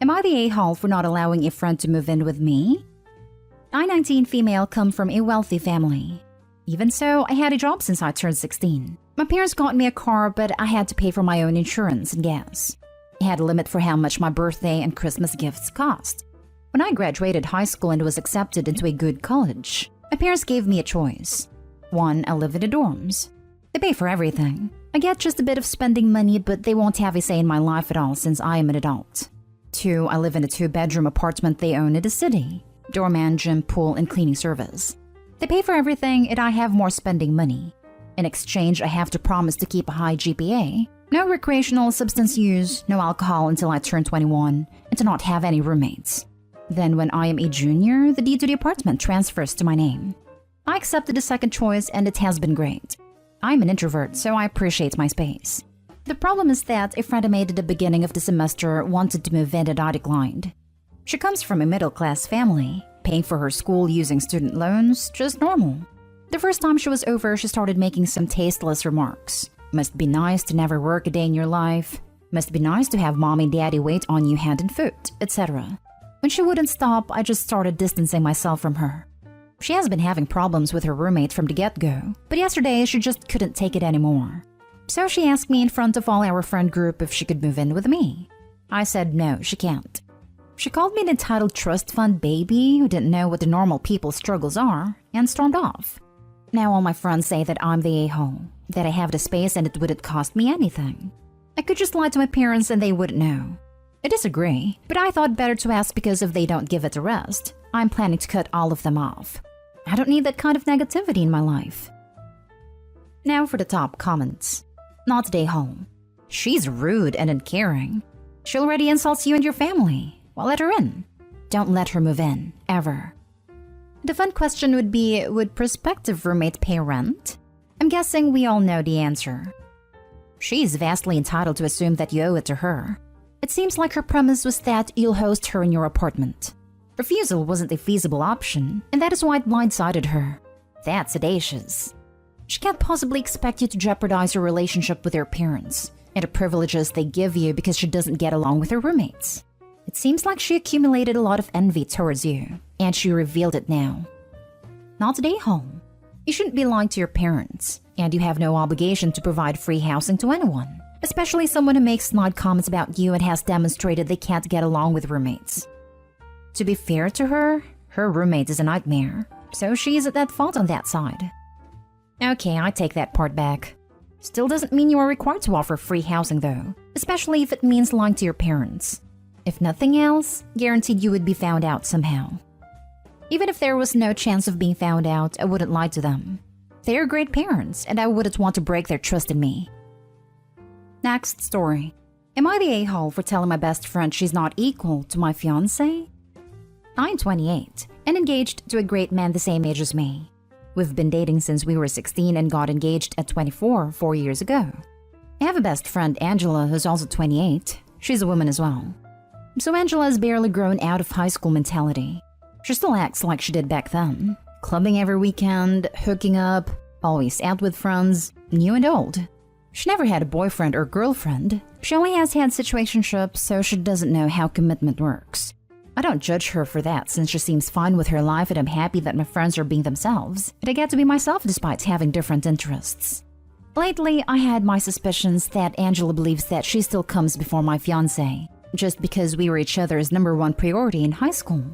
Am I the a-hole for not allowing a friend to move in with me? I, 19 female, come from a wealthy family. Even so, I had a job since I turned 16. My parents got me a car, but I had to pay for my own insurance and gas. I had a limit for how much my birthday and Christmas gifts cost. When I graduated high school and was accepted into a good college, my parents gave me a choice. 1, I live in the dorms. They pay for everything. I get just a bit of spending money, but they won't have a say in my life at all since I am an adult. 2, I live in a 2-bedroom apartment they own in the city. Doorman, gym, pool, and cleaning service. They pay for everything and I have more spending money. In exchange, I have to promise to keep a high GPA, no recreational substance use, no alcohol until I turn 21, and to not have any roommates. Then when I am a junior, the deed to the apartment transfers to my name. I accepted the second choice and it has been great. I'm an introvert, so I appreciate my space. The problem is that a friend I made at the beginning of the semester wanted to move in and I declined. She comes from a middle-class family, paying for her school using student loans, just normal. The first time she was over, she started making some tasteless remarks. Must be nice to never work a day in your life. Must be nice to have mom and daddy wait on you hand and foot, etc. When she wouldn't stop, I just started distancing myself from her. She has been having problems with her roommate from the get-go, but yesterday she just couldn't take it anymore. So she asked me in front of all our friend group if she could move in with me. I said no, she can't. She called me an entitled trust fund baby who didn't know what the normal people's struggles are, and stormed off. Now all my friends say that I'm the a-hole, that I have the space and it wouldn't cost me anything. I could just lie to my parents and they wouldn't know. I disagree, but I thought better to ask because if they don't give it a rest, I'm planning to cut all of them off. I don't need that kind of negativity in my life. Now for the top comments. Not the a-hole. She's rude and uncaring. She already insults you and your family. Well, let her in. Don't let her move in, ever. The fun question would be, would prospective roommate pay rent? I'm guessing we all know the answer. She's vastly entitled to assume that you owe it to her. It seems like her premise was that you'll host her in your apartment. Refusal wasn't a feasible option, and that is why it blindsided her. That's audacious. She can't possibly expect you to jeopardize your relationship with your parents and the privileges they give you because she doesn't get along with her roommates. It seems like she accumulated a lot of envy towards you, and she revealed it now. Not today, home. You shouldn't be lying to your parents, and you have no obligation to provide free housing to anyone, especially someone who makes snide comments about you and has demonstrated they can't get along with roommates. To be fair to her, her roommate is a nightmare, so she's at fault on that side. Okay, I take that part back. Still doesn't mean you are required to offer free housing though, especially if it means lying to your parents. If nothing else, guaranteed you would be found out somehow. Even if there was no chance of being found out, I wouldn't lie to them. They are great parents, and I wouldn't want to break their trust in me. Next story. Am I the a-hole for telling my best friend she's not equal to my fiancé? I'm 28 and engaged to a great man the same age as me. We've been dating since we were 16 and got engaged at 24 4 years ago. I have a best friend, Angela, who's also 28. She's a woman as well. So Angela has barely grown out of high school mentality. She still acts like she did back then. Clubbing every weekend, hooking up, always out with friends, new and old. She never had a boyfriend or girlfriend. She only has had situationships, so she doesn't know how commitment works. I don't judge her for that since she seems fine with her life and I'm happy that my friends are being themselves. And I get to be myself despite having different interests. Lately, I had my suspicions that Angela believes that she still comes before my fiancé, just because we were each other's #1 priority in high school.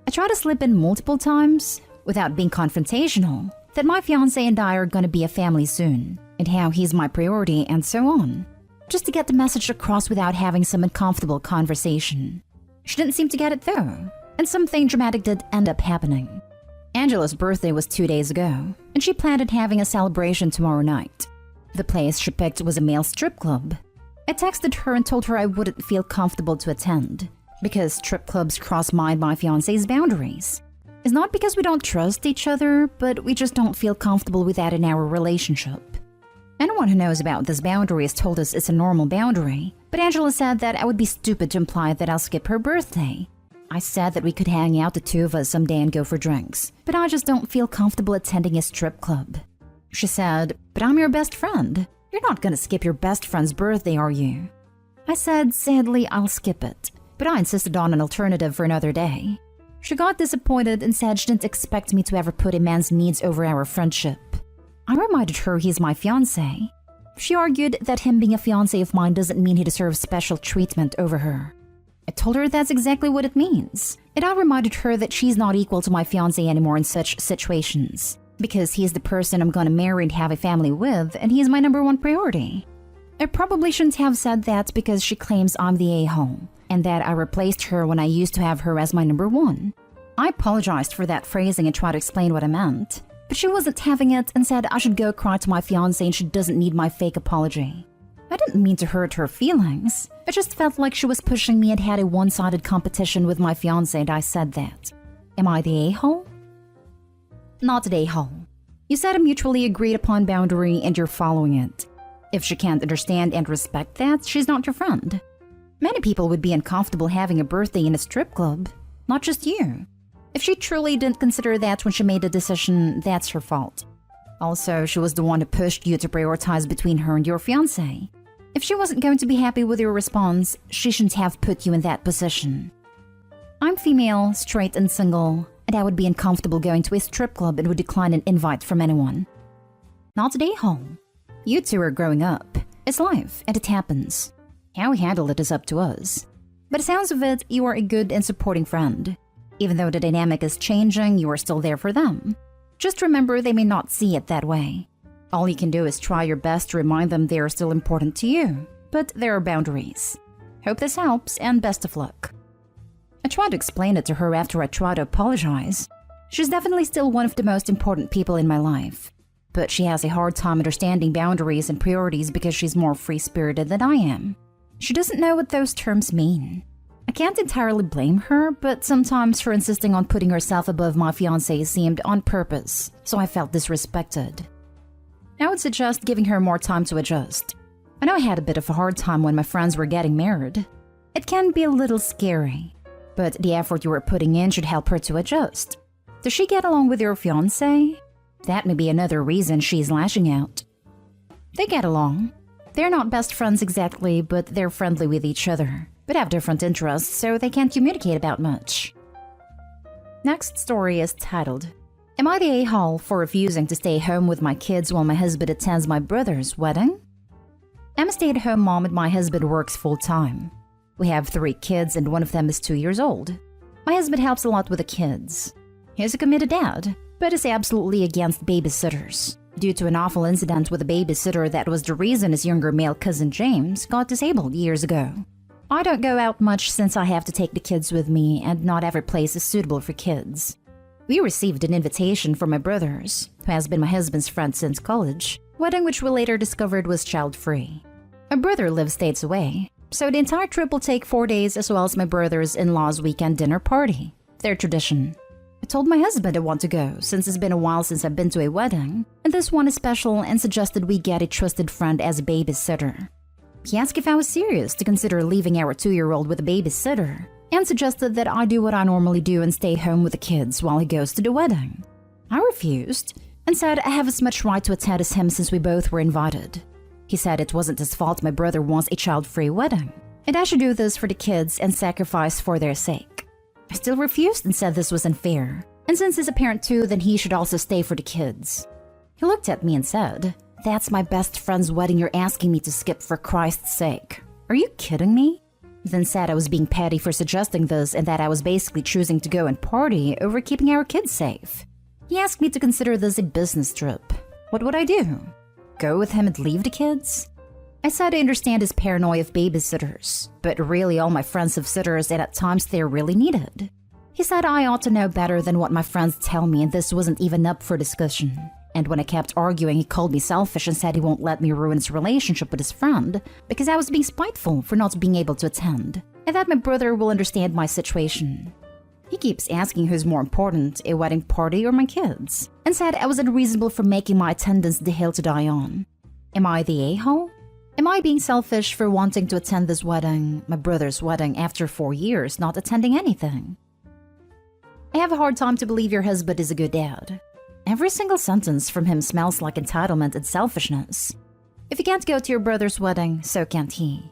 I tried to slip in multiple times, without being confrontational, that my fiancé and I are gonna be a family soon, and how he's my priority and so on, just to get the message across without having some uncomfortable conversation. She didn't seem to get it though, and something dramatic did end up happening. Angela's birthday was 2 days ago, and she planned on having a celebration tomorrow night. The place she picked was a male strip club. I texted her and told her I wouldn't feel comfortable to attend, because strip clubs cross my fiancé's boundaries. It's not because we don't trust each other, but we just don't feel comfortable with that in our relationship. Anyone who knows about this boundary has told us it's a normal boundary, but Angela said that I would be stupid to imply that I'll skip her birthday. I said that we could hang out the two of us someday and go for drinks, but I just don't feel comfortable attending a strip club. She said, "But I'm your best friend. You're not gonna skip your best friend's birthday, are you?" I said, "Sadly, I'll skip it. but I insisted on an alternative for another day. She got disappointed and said she didn't expect me to ever put a man's needs over our friendship. I reminded her he's my fiancé. She argued that him being a fiancé of mine doesn't mean he deserves special treatment over her. I told her that's exactly what it means, and I reminded her that she's not equal to my fiancé anymore in such situations, because he's the person I'm gonna marry and have a family with, and he's my #1 priority. I probably shouldn't have said that because she claims I'm the a-hole, and that I replaced her when I used to have her as my #1. I apologized for that phrasing and tried to explain what I meant, but she wasn't having it and said I should go cry to my fiancé and she doesn't need my fake apology. I didn't mean to hurt her feelings. I just felt like she was pushing me and had a one-sided competition with my fiancé, and I said that. Am I the a-hole? Not the a-hole. You set a mutually agreed upon boundary and you're following it. If she can't understand and respect that, she's not your friend. Many people would be uncomfortable having a birthday in a strip club, not just you. If she truly didn't consider that when she made the decision, that's her fault. Also, she was the one who pushed you to prioritize between her and your fiancé. If she wasn't going to be happy with your response, she shouldn't have put you in that position. I'm female, straight and single, and I would be uncomfortable going to a strip club and would decline an invite from anyone. Not a a-hole. You two are growing up. It's life, and it happens. How we handle it is up to us. But it sounds of it, you are a good and supporting friend. Even though the dynamic is changing, you are still there for them. Just remember they may not see it that way. All you can do is try your best to remind them they are still important to you, but there are boundaries. Hope this helps, and best of luck. I tried to explain it to her after I tried to apologize. She's definitely still one of the most important people in my life, but she has a hard time understanding boundaries and priorities because she's more free-spirited than I am. She doesn't know what those terms mean. I can't entirely blame her, but sometimes her insisting on putting herself above my fiancé seemed on purpose, so I felt disrespected. I would suggest giving her more time to adjust. I know I had a bit of a hard time when my friends were getting married. It can be a little scary, but the effort you were putting in should help her to adjust. Does she get along with your fiancé? That may be another reason she's lashing out. They get along. They're not best friends exactly, but they're friendly with each other, but have different interests, so they can't communicate about much. Next story is titled, Am I the a-hole for refusing to stay home with my kids while my husband attends my brother's wedding? I'm a stay-at-home mom and my husband works full-time. We have 3 kids and one of them is 2 years old. My husband helps a lot with the kids. He's a committed dad, but is absolutely against babysitters, due to an awful incident with a babysitter that was the reason his younger male cousin James got disabled years ago. I don't go out much since I have to take the kids with me, and not every place is suitable for kids. We received an invitation from my brother's, who has been my husband's friend since college, wedding which we later discovered was child-free. My brother lives states away, so the entire trip will take 4 days, as well as my brother's in-laws' weekend dinner party, their tradition. I told my husband I want to go, since it's been a while since I've been to a wedding, and this one is special, and suggested we get a trusted friend as a babysitter. He asked if I was serious to consider leaving our 2-year-old with a babysitter, and suggested that I do what I normally do and stay home with the kids while he goes to the wedding. I refused, and said I have as much right to attend as him since we both were invited. He said it wasn't his fault my brother wants a child-free wedding, and I should do this for the kids and sacrifice for their sake. I still refused and said this was unfair, and since he's a parent too, then he should also stay for the kids. He looked at me and said, "That's my best friend's wedding you're asking me to skip for Christ's sake. Are you kidding me?" Then said I was being petty for suggesting this and that I was basically choosing to go and party over keeping our kids safe. He asked me to consider this a business trip. What would I do? Go with him and leave the kids? I said I understand his paranoia of babysitters, but really all my friends have sitters and at times they're really needed. He said I ought to know better than what my friends tell me and this wasn't even up for discussion. And when I kept arguing, he called me selfish and said he won't let me ruin his relationship with his friend because I was being spiteful for not being able to attend, and that my brother will understand my situation. He keeps asking who's more important, a wedding party or my kids, and said I was unreasonable for making my attendance the hill to die on. Am I the a-hole? Am I being selfish for wanting to attend this wedding, my brother's wedding, after 4 years not attending anything? I have a hard time to believe your husband is a good dad. Every single sentence from him smells like entitlement and selfishness. If you can't go to your brother's wedding, so can't he.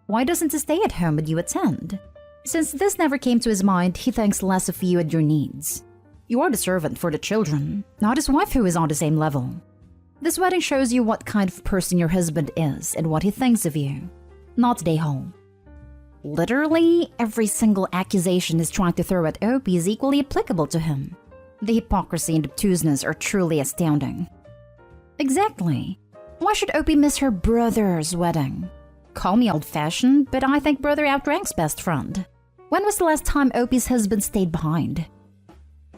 Why doesn't he stay at home and you attend? Since this never came to his mind, he thinks less of you and your needs. You are the servant for the children, not his wife who is on the same level. This wedding shows you what kind of person your husband is and what he thinks of you, not Dayhall. Literally, every single accusation he's trying to throw at Opie is equally applicable to him. The hypocrisy and obtuseness are truly astounding. Exactly. Why should Opie miss her brother's wedding? Call me old-fashioned, but I think brother outranks best friend. When was the last time Opie's husband stayed behind?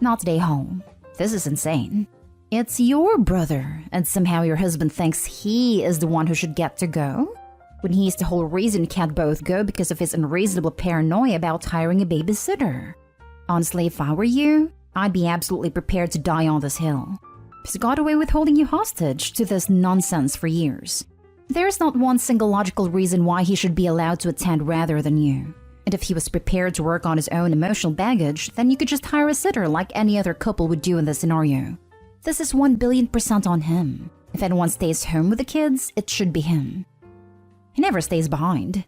Not Dayhall. This is insane. It's your brother, and somehow your husband thinks he is the one who should get to go? When he's the whole reason you can't both go because of his unreasonable paranoia about hiring a babysitter. Honestly, if I were you, I'd be absolutely prepared to die on this hill. He's got away with holding you hostage to this nonsense for years. There's not one single logical reason why he should be allowed to attend rather than you. And if he was prepared to work on his own emotional baggage, then you could just hire a sitter like any other couple would do in this scenario. This is 1,000,000,000% on him. If anyone stays home with the kids, it should be him. He never stays behind.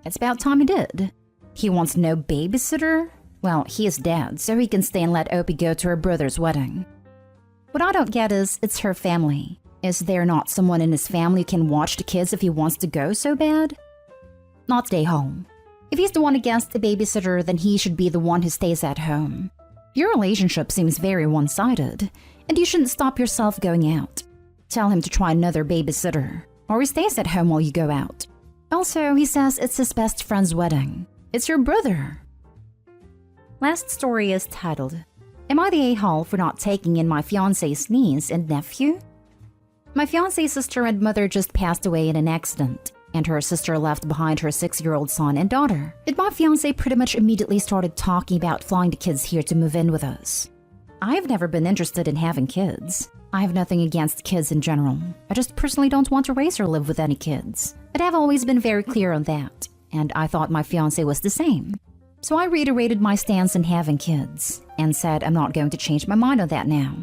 It's about time he did. He wants no babysitter? Well, he is dead, so he can stay and let Opie go to her brother's wedding. What I don't get is, it's her family. Is there not someone in his family who can watch the kids if he wants to go so bad? Not stay home. If he's the one against the babysitter, then he should be the one who stays at home. Your relationship seems very one-sided, and you shouldn't stop yourself going out. Tell him to try another babysitter, or he stays at home while you go out. Also, he says it's his best friend's wedding. It's your brother. Last story is titled, Am I the a-hole for not taking in my fiancé's niece and nephew? My fiancé's sister and mother just passed away in an accident, and her sister left behind her 6-year-old son and daughter. And my fiancé pretty much immediately started talking about flying the kids here to move in with us. I've never been interested in having kids. I have nothing against kids in general. I just personally don't want to raise or live with any kids. But I've always been very clear on that, and I thought my fiancé was the same. So I reiterated my stance in having kids, and said I'm not going to change my mind on that now.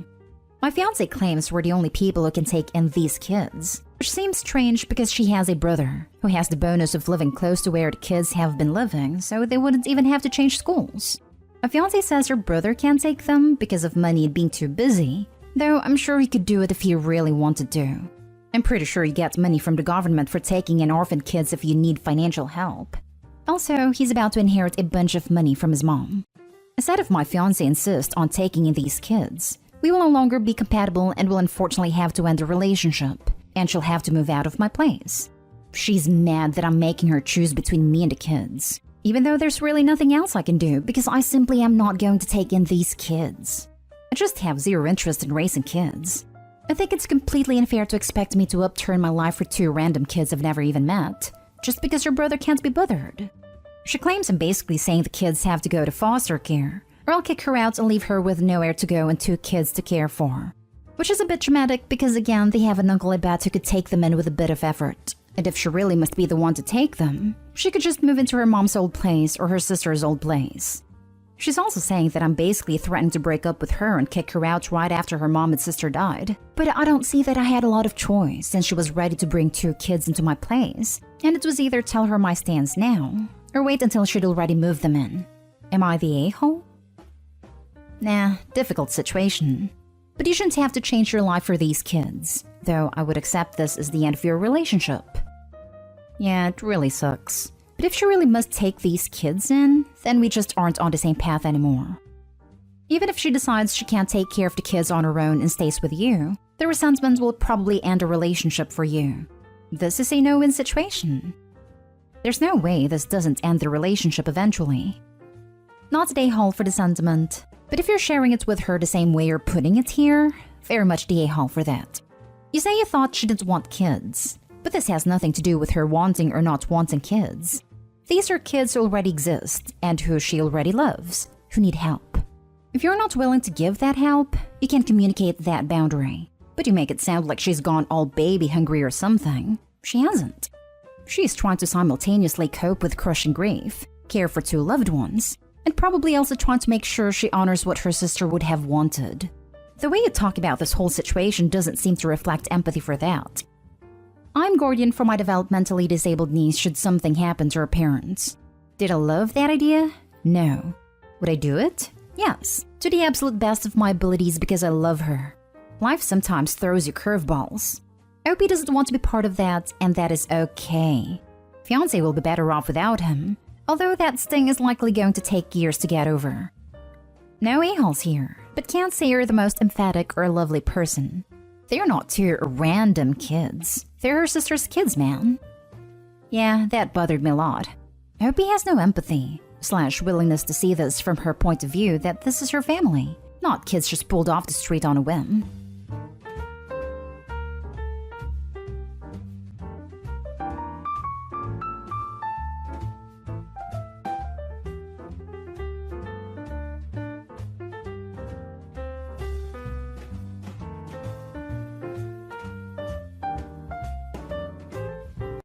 My fiancé claims we're the only people who can take in these kids, which seems strange because she has a brother who has the bonus of living close to where the kids have been living, so they wouldn't even have to change schools. My fiancé says her brother can't take them because of money and being too busy, though I'm sure he could do it if he really wanted to. I'm pretty sure he gets money from the government for taking in orphan kids if you need financial help. Also, he's about to inherit a bunch of money from his mom. Instead if my fiancé insists on taking in these kids, we will no longer be compatible and will unfortunately have to end the relationship, and she'll have to move out of my place. She's mad that I'm making her choose between me and the kids, even though there's really nothing else I can do because I simply am not going to take in these kids. I just have zero interest in raising kids. I think it's completely unfair to expect me to upturn my life for 2 random kids I've never even met, just because her brother can't be bothered. She claims I'm basically saying the kids have to go to foster care, or I'll kick her out and leave her with nowhere to go and 2 kids to care for. Which is a bit dramatic because again, they have an uncle I bet who could take them in with a bit of effort. And if she really must be the one to take them, she could just move into her mom's old place or her sister's old place. She's also saying that I'm basically threatening to break up with her and kick her out right after her mom and sister died. But I don't see that I had a lot of choice since she was ready to bring 2 kids into my place. And it was either tell her my stance now, or wait until she'd already moved them in. Am I the a-hole? Nah, difficult situation. But you shouldn't have to change your life for these kids, though I would accept this as the end of your relationship. Yeah, it really sucks. But if she really must take these kids in, then we just aren't on the same path anymore. Even if she decides she can't take care of the kids on her own and stays with you, the resentment will probably end a relationship for you. This is a no-win situation. There's no way this doesn't end the relationship eventually. Not the a-hole for the sentiment, but if you're sharing it with her the same way you're putting it here, very much the a-hole for that. You say you thought she didn't want kids, but this has nothing to do with her wanting or not wanting kids. These are kids who already exist and who she already loves, who need help. If you're not willing to give that help, you can communicate that boundary, but you make it sound like she's gone all baby hungry or something. She hasn't. She's trying to simultaneously cope with crushing grief, care for 2 loved ones, and probably also trying to make sure she honors what her sister would have wanted. The way you talk about this whole situation doesn't seem to reflect empathy for that. I'm guardian for my developmentally disabled niece should something happen to her parents. Did I love that idea? No. Would I do it? Yes, to the absolute best of my abilities because I love her. Life sometimes throws you curveballs. Opie doesn't want to be part of that, and that is okay. Fiancé will be better off without him, although that sting is likely going to take years to get over. No a-holes here, but can't say you're the most emphatic or lovely person. They're not two random kids. They're her sister's kids, man. Yeah, that bothered me a lot. Opie has no empathy / willingness to see this from her point of view that this is her family, not kids just pulled off the street on a whim.